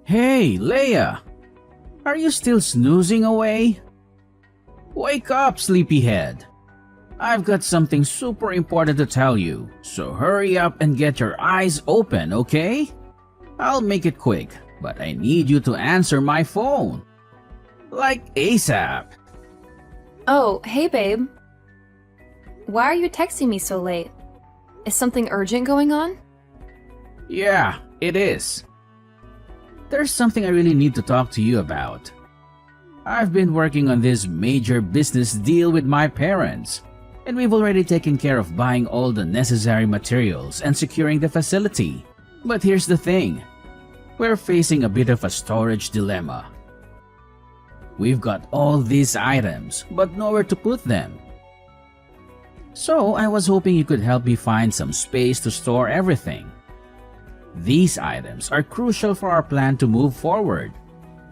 Hey, Leia! Are you still snoozing away? Wake up, sleepyhead! I've got something super important to tell you, so hurry up and get your eyes open, okay? I'll make it quick, but I need you to answer my phone. Like ASAP. Oh, hey babe. Why are you texting me so late? Is something urgent going on? Yeah, it is. There's something I really need to talk to you about. I've been working on this major business deal with my parents, and we've already taken care of buying all the necessary materials and securing the facility. But here's the thing. We're facing a bit of a storage dilemma. We've got all these items, but nowhere to put them. So I was hoping you could help me find some space to store everything. These items are crucial for our plan to move forward,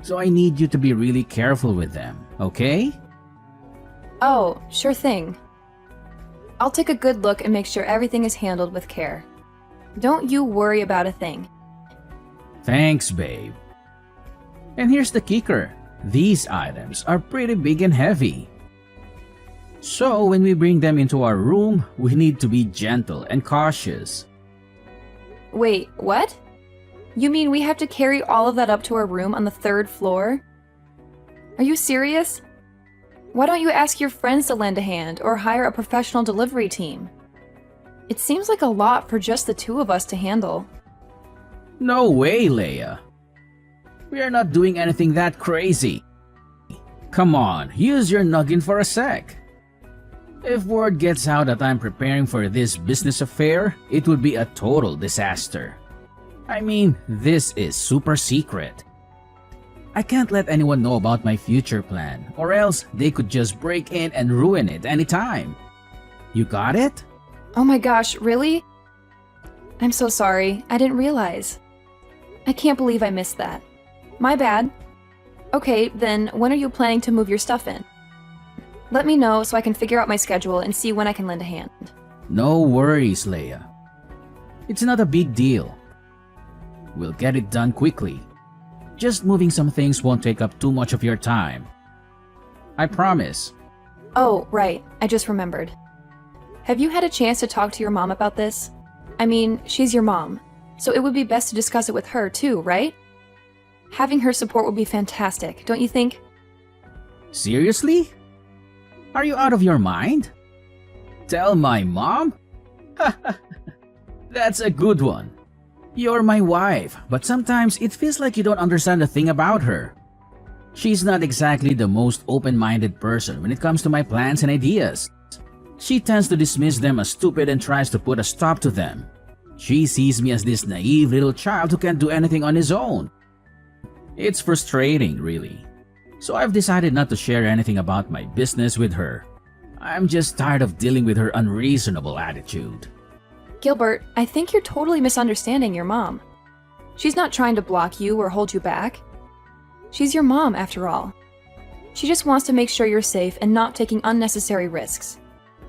so I need you to be really careful with them, okay? Oh, sure thing. I'll take a good look and make sure everything is handled with care. Don't you worry about a thing. Thanks, babe. And here's the kicker. These items are pretty big and heavy. So when we bring them into our room, we need to be gentle and cautious. Wait, what? You mean we have to carry all of that up to our room on the 3rd floor? Are you serious? Why don't you ask your friends to lend a hand or hire a professional delivery team? It seems like a lot for just the 2 of us to handle. No way, Leia. We are not doing anything that crazy. Come on, use your noggin for a sec. If word gets out that I'm preparing for this business affair, it would be a total disaster. I mean, this is super secret. I can't let anyone know about my future plan, or else they could just break in and ruin it anytime. You got it? Oh my gosh, really? I'm so sorry, I didn't realize. I can't believe I missed that. My bad. Okay, then when are you planning to move your stuff in? Let me know so I can figure out my schedule and see when I can lend a hand. No worries, Leia. It's not a big deal. We'll get it done quickly. Just moving some things won't take up too much of your time. I promise. Oh, right, I just remembered. Have you had a chance to talk to your mom about this? I mean, she's your mom, so it would be best to discuss it with her too, right? Having her support would be fantastic, don't you think? Seriously? Are you out of your mind? Tell my mom? That's a good one. You're my wife, but sometimes it feels like you don't understand a thing about her. She's not exactly the most open-minded person when it comes to my plans and ideas. She tends to dismiss them as stupid and tries to put a stop to them. She sees me as this naive little child who can't do anything on his own. It's frustrating, really. So I've decided not to share anything about my business with her. I'm just tired of dealing with her unreasonable attitude. Gilbert, I think you're totally misunderstanding your mom. She's not trying to block you or hold you back. She's your mom, after all. She just wants to make sure you're safe and not taking unnecessary risks.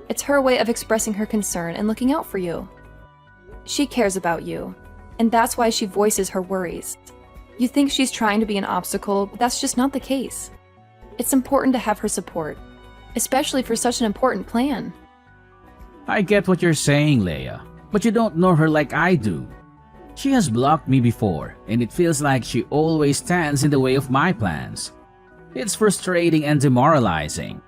It's her way of expressing her concern and looking out for you. She cares about you, and that's why she voices her worries. You think she's trying to be an obstacle, but that's just not the case. It's important to have her support, especially for such an important plan. I get what you're saying, Leia, but you don't know her like I do. She has blocked me before, and it feels like she always stands in the way of my plans. It's frustrating and demoralizing.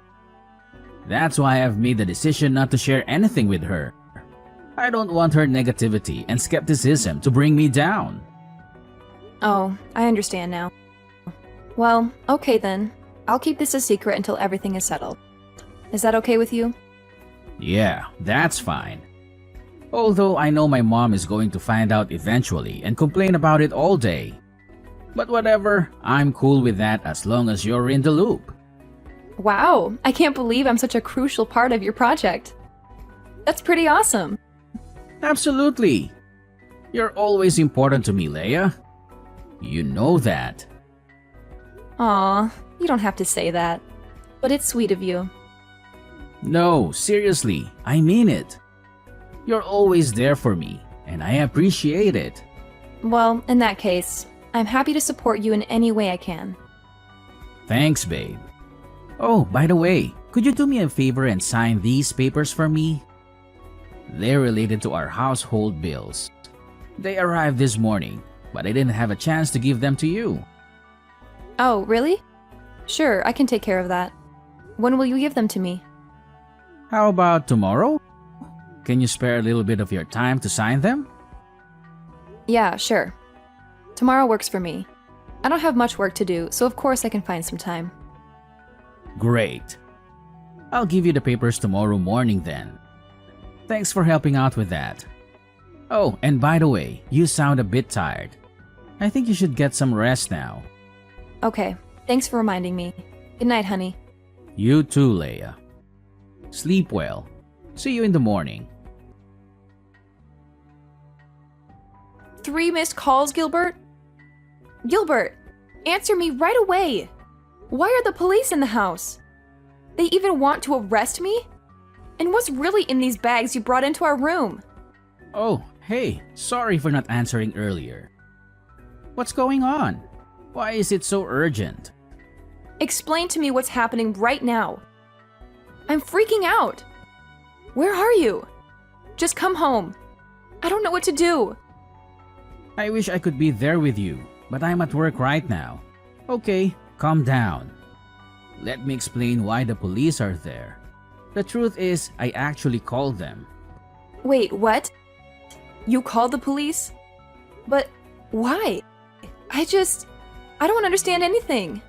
That's why I've made the decision not to share anything with her. I don't want her negativity and skepticism to bring me down. Oh, I understand now. Well, okay then. I'll keep this a secret until everything is settled. Is that okay with you? Yeah, that's fine. Although I know my mom is going to find out eventually and complain about it all day. But whatever, I'm cool with that as long as you're in the loop. Wow, I can't believe I'm such a crucial part of your project. That's pretty awesome. Absolutely. You're always important to me, Leia. You know that. Aw, you don't have to say that. But it's sweet of you. No, seriously, I mean it. You're always there for me, and I appreciate it. Well, in that case, I'm happy to support you in any way I can. Thanks, babe. Oh, by the way, could you do me a favor and sign these papers for me? They're related to our household bills. They arrived this morning, but I didn't have a chance to give them to you. Oh, really? Sure, I can take care of that. When will you give them to me? How about tomorrow? Can you spare a little bit of your time to sign them? Yeah, sure. Tomorrow works for me. I don't have much work to do, so of course I can find some time. Great. I'll give you the papers tomorrow morning then. Thanks for helping out with that. Oh, and by the way, you sound a bit tired. I think you should get some rest now. Okay, thanks for reminding me. Good night, honey. You too, Leia. Sleep well. See you in the morning. 3 missed calls, Gilbert? Gilbert, answer me right away! Why are the police in the house? They even want to arrest me? And what's really in these bags you brought into our room? Oh, hey, sorry for not answering earlier. What's going on? Why is it so urgent? Explain to me what's happening right now. I'm freaking out. Where are you? Just come home. I don't know what to do. I wish I could be there with you, but I'm at work right now. Okay, calm down. Let me explain why the police are there. The truth is, I actually called them. Wait, what? You called the police? But why? I don't understand anything.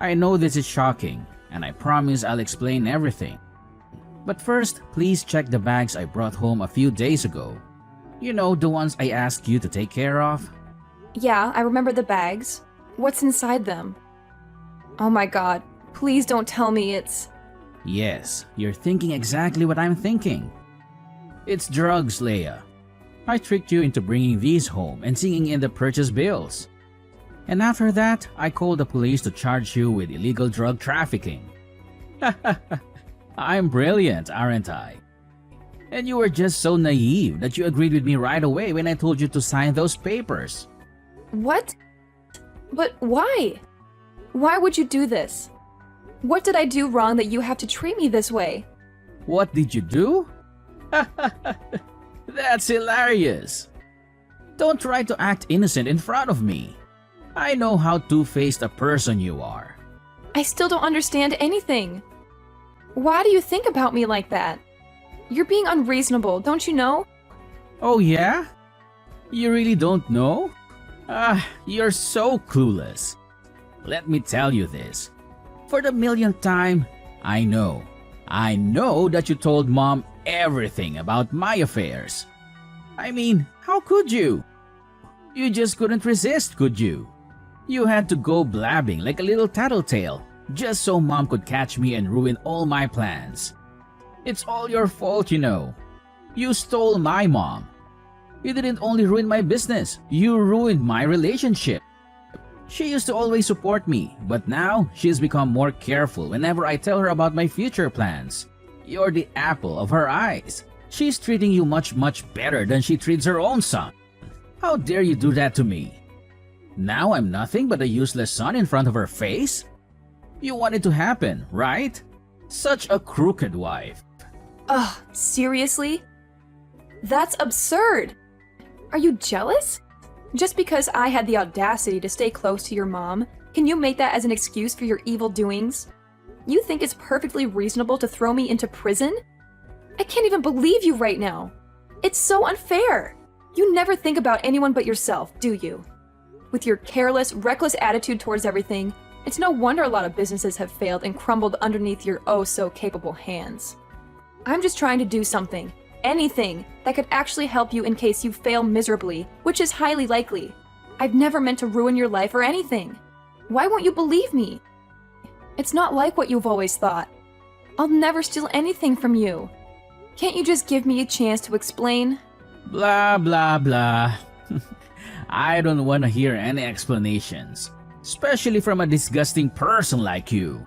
I know this is shocking, and I promise I'll explain everything. But first, please check the bags I brought home a few days ago. You know, the ones I asked you to take care of? Yeah, I remember the bags. What's inside them? Oh my god, please don't tell me it's... Yes, you're thinking exactly what I'm thinking. It's drugs, Leia. I tricked you into bringing these home and seeing in the purchase bills. And after that, I called the police to charge you with illegal drug trafficking. I'm brilliant, aren't I? And you were just so naive that you agreed with me right away when I told you to sign those papers. What? But why? Why would you do this? What did I do wrong that you have to treat me this way? What did you do? That's hilarious. Don't try to act innocent in front of me. I know how two-faced a person you are. I still don't understand anything. Why do you think about me like that? You're being unreasonable, don't you know? Oh yeah? You really don't know? You're so clueless. Let me tell you this. For the millionth time, I know that you told Mom everything about my affairs. I mean, how could you? You just couldn't resist, could you? You had to go blabbing like a little tattletale just so Mom could catch me and ruin all my plans. It's all your fault, you know. You stole my mom. You didn't only ruin my business, you ruined my relationship. She used to always support me, but now she's become more careful whenever I tell her about my future plans. You're the apple of her eyes. She's treating you much better than she treats her own son. How dare you do that to me? Now I'm nothing but a useless son in front of her face? You want it to happen, right? Such a crooked wife. Ugh, seriously? That's absurd! Are you jealous? Just because I had the audacity to stay close to your mom, can you make that as an excuse for your evil doings? You think it's perfectly reasonable to throw me into prison? I can't even believe you right now. It's so unfair. You never think about anyone but yourself, do you? With your careless, reckless attitude towards everything, it's no wonder a lot of businesses have failed and crumbled underneath your oh-so-capable hands. I'm just trying to do something, anything, that could actually help you in case you fail miserably, which is highly likely. I've never meant to ruin your life or anything. Why won't you believe me? It's not like what you've always thought. I'll never steal anything from you. Can't you just give me a chance to explain? Blah, blah, blah. I don't want to hear any explanations, especially from a disgusting person like you.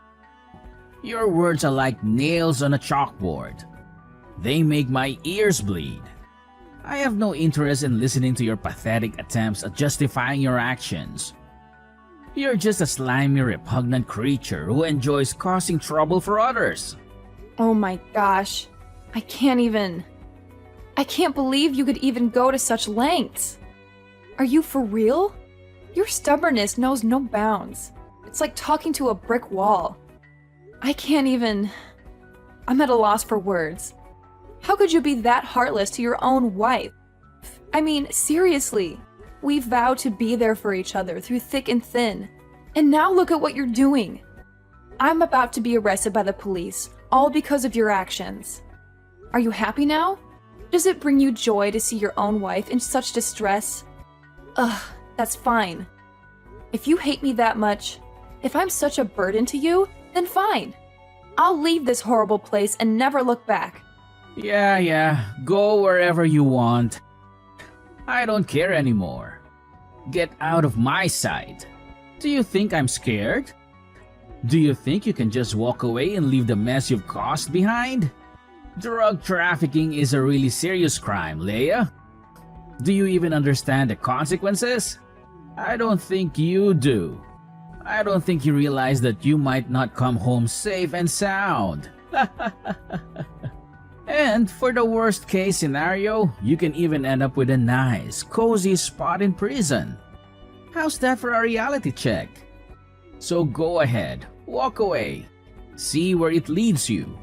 Your words are like nails on a chalkboard. They make my ears bleed. I have no interest in listening to your pathetic attempts at justifying your actions. You're just a slimy, repugnant creature who enjoys causing trouble for others. Oh my gosh. I can't believe you could even go to such lengths. Are you for real? Your stubbornness knows no bounds. It's like talking to a brick wall. I'm at a loss for words. How could you be that heartless to your own wife? I mean, seriously. We vowed to be there for each other through thick and thin. And now look at what you're doing. I'm about to be arrested by the police, all because of your actions. Are you happy now? Does it bring you joy to see your own wife in such distress? Ugh, that's fine. If you hate me that much, if I'm such a burden to you, then fine. I'll leave this horrible place and never look back. Yeah, go wherever you want. I don't care anymore. Get out of my sight. Do you think I'm scared? Do you think you can just walk away and leave the mess you've caused behind? Drug trafficking is a really serious crime, Leia. Do you even understand the consequences? I don't think you do. I don't think you realize that you might not come home safe and sound. And for the worst case scenario, you can even end up with a nice, cozy spot in prison. How's that for a reality check? So go ahead, walk away. See where it leads you.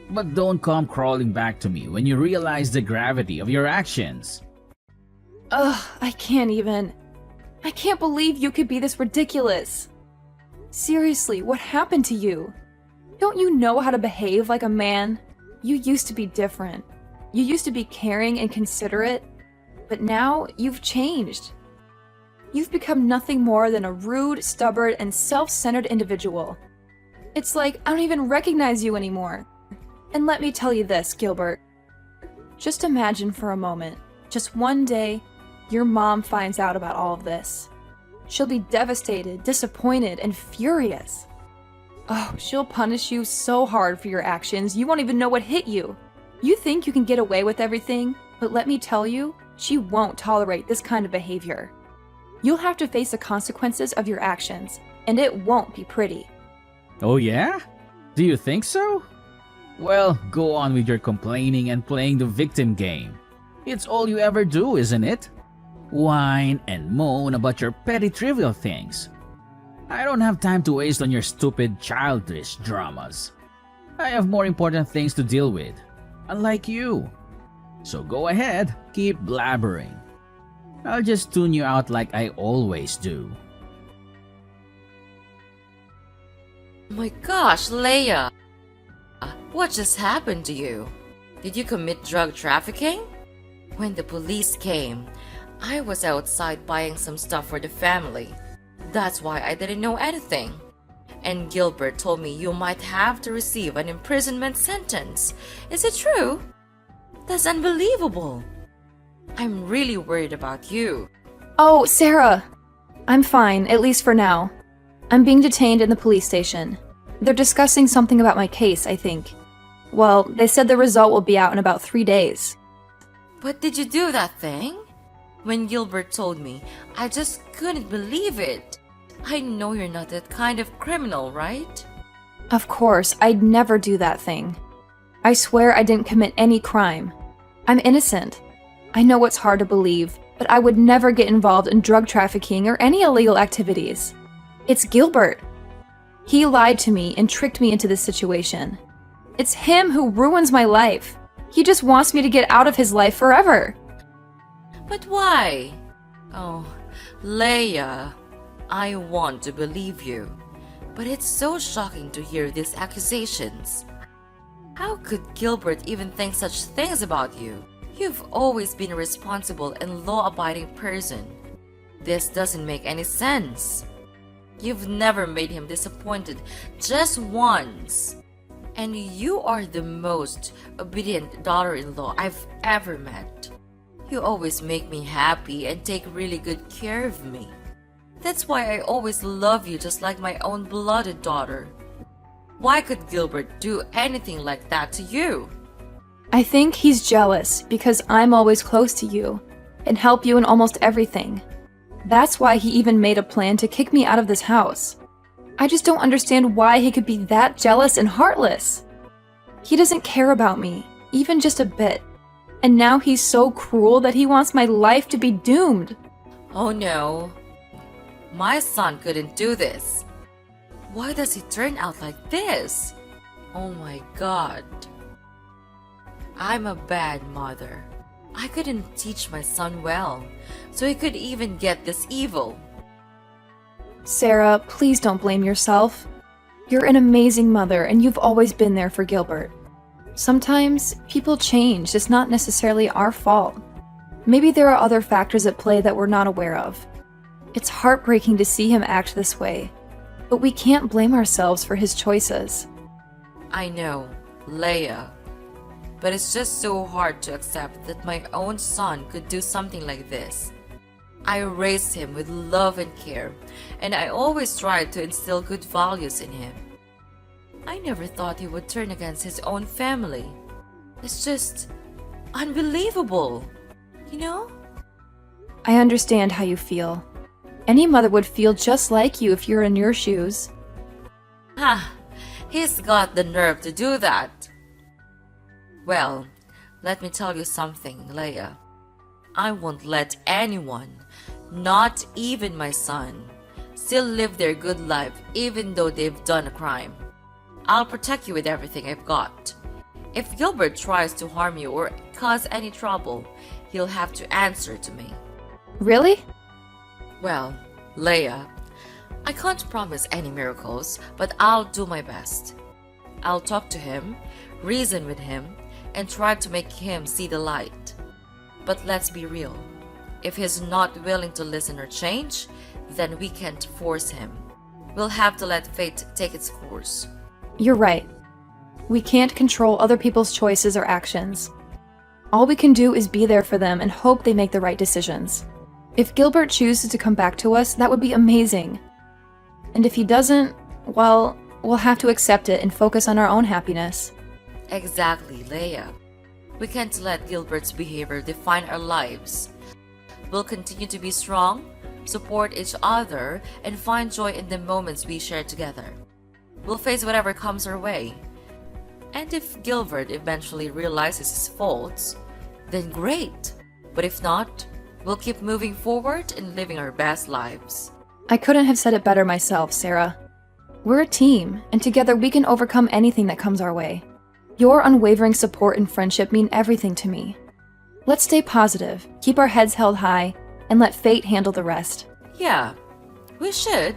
But don't come crawling back to me when you realize the gravity of your actions. Ugh, I can't believe you could be this ridiculous. Seriously, what happened to you? Don't you know how to behave like a man? You used to be different. You used to be caring and considerate, but now you've changed. You've become nothing more than a rude, stubborn, and self-centered individual. It's like I don't even recognize you anymore. And let me tell you this, Gilbert. Just imagine for a moment, just one day, your mom finds out about all of this. She'll be devastated, disappointed, and furious. Oh, she'll punish you so hard for your actions, you won't even know what hit you. You think you can get away with everything, but let me tell you, she won't tolerate this kind of behavior. You'll have to face the consequences of your actions, and it won't be pretty. Oh yeah? Do you think so? Well, go on with your complaining and playing the victim game. It's all you ever do, isn't it? Whine and moan about your petty trivial things. I don't have time to waste on your stupid, childish dramas. I have more important things to deal with, unlike you. So go ahead, keep blabbering. I'll just tune you out like I always do. Oh my gosh, Leia! What just happened to you? Did you commit drug trafficking? When the police came, I was outside buying some stuff for the family. That's why I didn't know anything. And Gilbert told me you might have to receive an imprisonment sentence. Is it true? That's unbelievable. I'm really worried about you. Oh, Sarah! I'm fine, at least for now. I'm being detained in the police station. They're discussing something about my case, I think. Well, they said the result will be out in about 3 days. But did you do that thing? When Gilbert told me, I just couldn't believe it. I know you're not that kind of criminal, right? Of course, I'd never do that thing. I swear I didn't commit any crime. I'm innocent. I know it's hard to believe, but I would never get involved in drug trafficking or any illegal activities. It's Gilbert. He lied to me and tricked me into this situation. It's him who ruins my life. He just wants me to get out of his life forever. But why? Oh, Leia, I want to believe you, but it's so shocking to hear these accusations. How could Gilbert even think such things about you? You've always been a responsible and law-abiding person. This doesn't make any sense. You've never made him disappointed, just once. And you are the most obedient daughter-in-law I've ever met. You always make me happy and take really good care of me. That's why I always love you just like my own blooded daughter. Why could Gilbert do anything like that to you? I think he's jealous because I'm always close to you and help you in almost everything. That's why he even made a plan to kick me out of this house. I just don't understand why he could be that jealous and heartless. He doesn't care about me, even just a bit. And now he's so cruel that he wants my life to be doomed. Oh no. My son couldn't do this. Why does he turn out like this? Oh my God. I'm a bad mother. I couldn't teach my son well, so he could even get this evil. Sarah, please don't blame yourself. You're an amazing mother and you've always been there for Gilbert. Sometimes people change, it's not necessarily our fault. Maybe there are other factors at play that we're not aware of. It's heartbreaking to see him act this way, but we can't blame ourselves for his choices. I know, Leia. But it's just so hard to accept that my own son could do something like this. I raised him with love and care, and I always tried to instill good values in him. I never thought he would turn against his own family. It's just unbelievable, you know? I understand how you feel. Any mother would feel just like you if you're in your shoes. Ha! He's got the nerve to do that. Well, let me tell you something, Leia. I won't let anyone, not even my son, still live their good life even though they've done a crime. I'll protect you with everything I've got. If Gilbert tries to harm you or cause any trouble, he'll have to answer to me. Really? Well, Leia, I can't promise any miracles, but I'll do my best. I'll talk to him, reason with him, and try to make him see the light. But let's be real. If he's not willing to listen or change, then we can't force him. We'll have to let fate take its course. You're right. We can't control other people's choices or actions. All we can do is be there for them and hope they make the right decisions. If Gilbert chooses to come back to us, that would be amazing. And if he doesn't, well, we'll have to accept it and focus on our own happiness. Exactly, Leia. We can't let Gilbert's behavior define our lives. We'll continue to be strong, support each other, and find joy in the moments we share together. We'll face whatever comes our way. And if Gilbert eventually realizes his faults, then great. But if not, we'll keep moving forward and living our best lives. I couldn't have said it better myself, Sarah. We're a team, and together we can overcome anything that comes our way. Your unwavering support and friendship mean everything to me. Let's stay positive, keep our heads held high, and let fate handle the rest. Yeah, we should.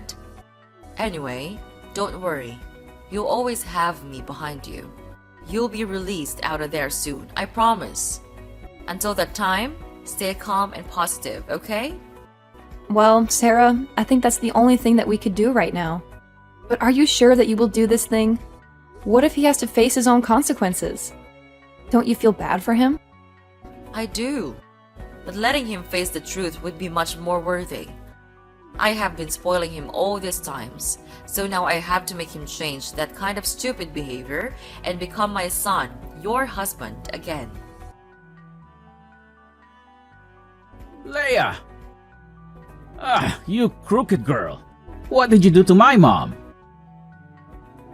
Anyway, don't worry. You'll always have me behind you. You'll be released out of there soon, I promise. Until that time, stay calm and positive, okay? Well, Sarah, I think that's the only thing that we could do right now. But are you sure that you will do this thing? What if he has to face his own consequences? Don't you feel bad for him? I do. But letting him face the truth would be much more worthy. I have been spoiling him all these times, so now I have to make him change that kind of stupid behavior and become my son, your husband, again. Leia! Ah, you crooked girl. What did you do to my mom?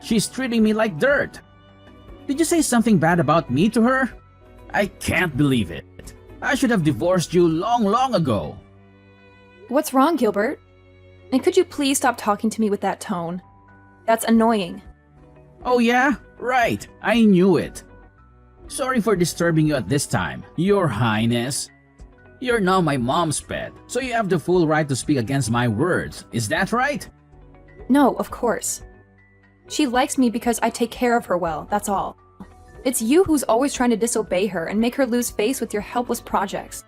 She's treating me like dirt. Did you say something bad about me to her? I can't believe it. I should have divorced you long ago. What's wrong, Gilbert? And could you please stop talking to me with that tone? That's annoying. Oh yeah? Right. I knew it. Sorry for disturbing you at this time, Your Highness. You're now my mom's pet, so you have the full right to speak against my words. Is that right? No, of course. She likes me because I take care of her well, that's all. It's you who's always trying to disobey her and make her lose face with your helpless projects.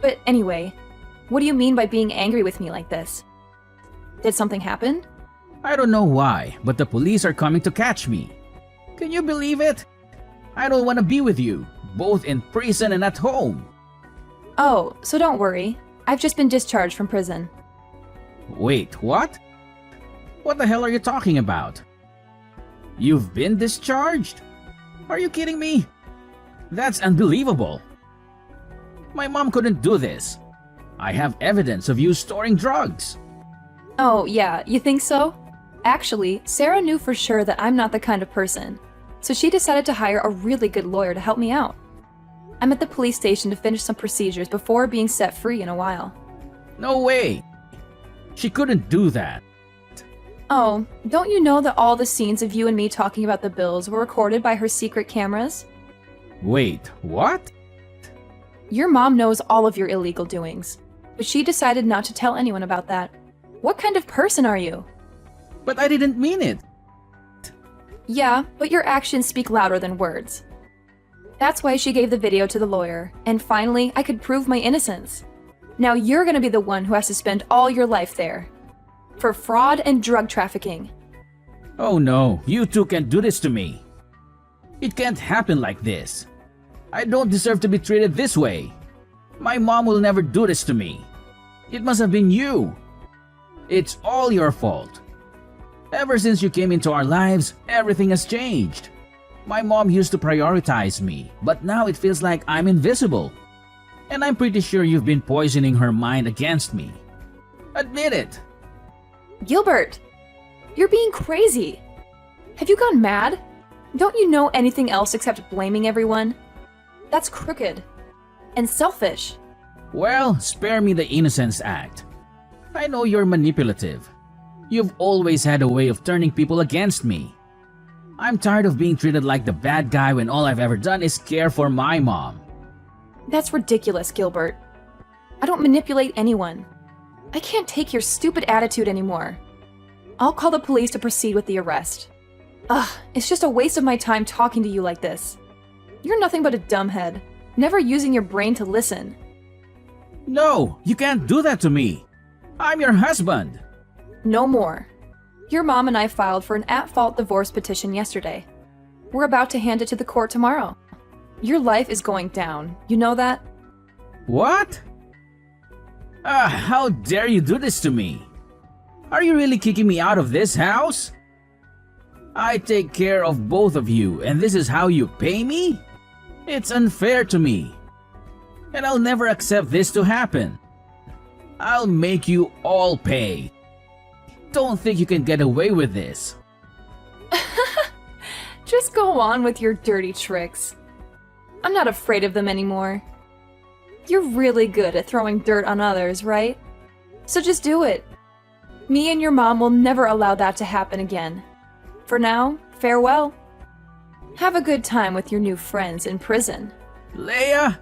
But anyway, what do you mean by being angry with me like this? Did something happen? I don't know why, but the police are coming to catch me. Can you believe it? I don't want to be with you, both in prison and at home. Oh, so don't worry. I've just been discharged from prison. Wait, what? What the hell are you talking about? You've been discharged? Are you kidding me? That's unbelievable. My mom couldn't do this. I have evidence of you storing drugs. Oh, yeah, you think so? Actually, Sarah knew for sure that I'm not the kind of person, so she decided to hire a really good lawyer to help me out. I'm at the police station to finish some procedures before being set free in a while. No way. She couldn't do that. Oh, don't you know that all the scenes of you and me talking about the bills were recorded by her secret cameras? Wait, what? Your mom knows all of your illegal doings, but she decided not to tell anyone about that. What kind of person are you? But I didn't mean it. Yeah, but your actions speak louder than words. That's why she gave the video to the lawyer, and finally, I could prove my innocence. Now you're gonna be the one who has to spend all your life there. For fraud and drug trafficking. Oh no, you two can't do this to me. It can't happen like this. I don't deserve to be treated this way. My mom will never do this to me. It must have been you. It's all your fault. Ever since you came into our lives, everything has changed. My mom used to prioritize me, but now it feels like I'm invisible. And I'm pretty sure you've been poisoning her mind against me. Admit it. Gilbert! You're being crazy! Have you gone mad? Don't you know anything else except blaming everyone? That's crooked. And selfish. Well, spare me the Innocence Act. I know you're manipulative. You've always had a way of turning people against me. I'm tired of being treated like the bad guy when all I've ever done is care for my mom. That's ridiculous, Gilbert. I don't manipulate anyone. I can't take your stupid attitude anymore. I'll call the police to proceed with the arrest. Ugh, it's just a waste of my time talking to you like this. You're nothing but a dumbhead, never using your brain to listen. No, you can't do that to me. I'm your husband. No more. Your mom and I filed for an at-fault divorce petition yesterday. We're about to hand it to the court tomorrow. Your life is going down, you know that? What? How dare you do this to me? Are you really kicking me out of this house? I take care of both of you, and this is how you pay me? It's unfair to me. And I'll never accept this to happen. I'll make you all pay. Don't think you can get away with this. Just go on with your dirty tricks. I'm not afraid of them anymore. You're really good at throwing dirt on others, right? So just do it. Me and your mom will never allow that to happen again. For now, farewell. Have a good time with your new friends in prison. Leia,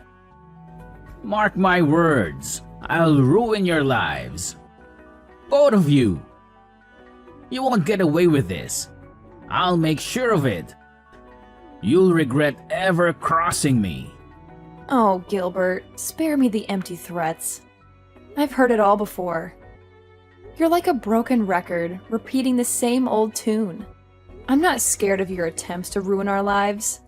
mark my words. I'll ruin your lives. Both of you. You won't get away with this. I'll make sure of it. You'll regret ever crossing me. Oh, Gilbert, spare me the empty threats. I've heard it all before. You're like a broken record, repeating the same old tune. I'm not scared of your attempts to ruin our lives.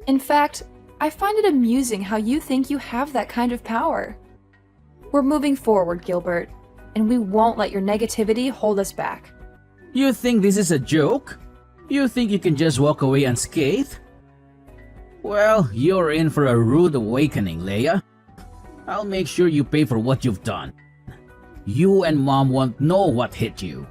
In fact, I find it amusing how you think you have that kind of power. We're moving forward, Gilbert, and we won't let your negativity hold us back. You think this is a joke? You think you can just walk away unscathed? Well, you're in for a rude awakening, Leia. I'll make sure you pay for what you've done. You and Mom won't know what hit you.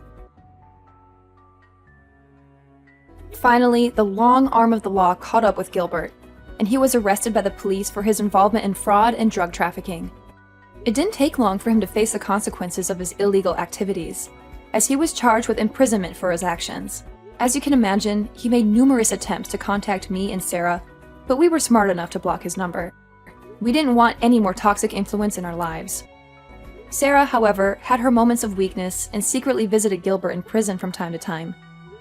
Finally, the long arm of the law caught up with Gilbert, and he was arrested by the police for his involvement in fraud and drug trafficking. It didn't take long for him to face the consequences of his illegal activities, as he was charged with imprisonment for his actions. As you can imagine, he made numerous attempts to contact me and Sarah, but we were smart enough to block his number. We didn't want any more toxic influence in our lives. Sarah, however, had her moments of weakness and secretly visited Gilbert in prison from time to time.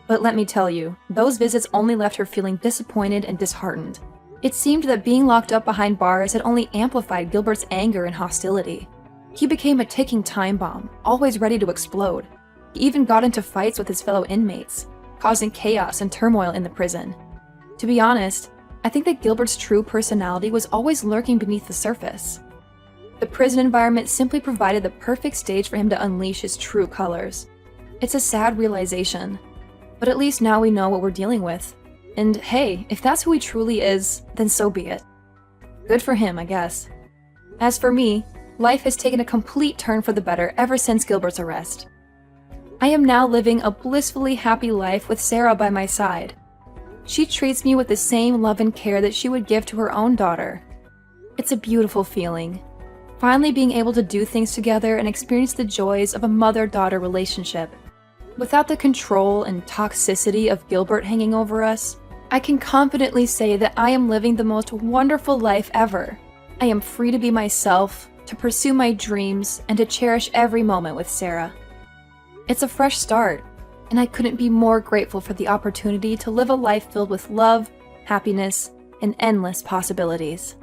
But let me tell you, those visits only left her feeling disappointed and disheartened. It seemed that being locked up behind bars had only amplified Gilbert's anger and hostility. He became a ticking time bomb, always ready to explode. He even got into fights with his fellow inmates, causing chaos and turmoil in the prison. To be honest, I think that Gilbert's true personality was always lurking beneath the surface. The prison environment simply provided the perfect stage for him to unleash his true colors. It's a sad realization, but at least now we know what we're dealing with. And hey, if that's who he truly is, then so be it. Good for him, I guess. As for me, life has taken a complete turn for the better ever since Gilbert's arrest. I am now living a blissfully happy life with Sarah by my side. She treats me with the same love and care that she would give to her own daughter. It's a beautiful feeling, finally being able to do things together and experience the joys of a mother-daughter relationship. Without the control and toxicity of Gilbert hanging over us, I can confidently say that I am living the most wonderful life ever. I am free to be myself, to pursue my dreams, and to cherish every moment with Sarah. It's a fresh start, and I couldn't be more grateful for the opportunity to live a life filled with love, happiness, and endless possibilities.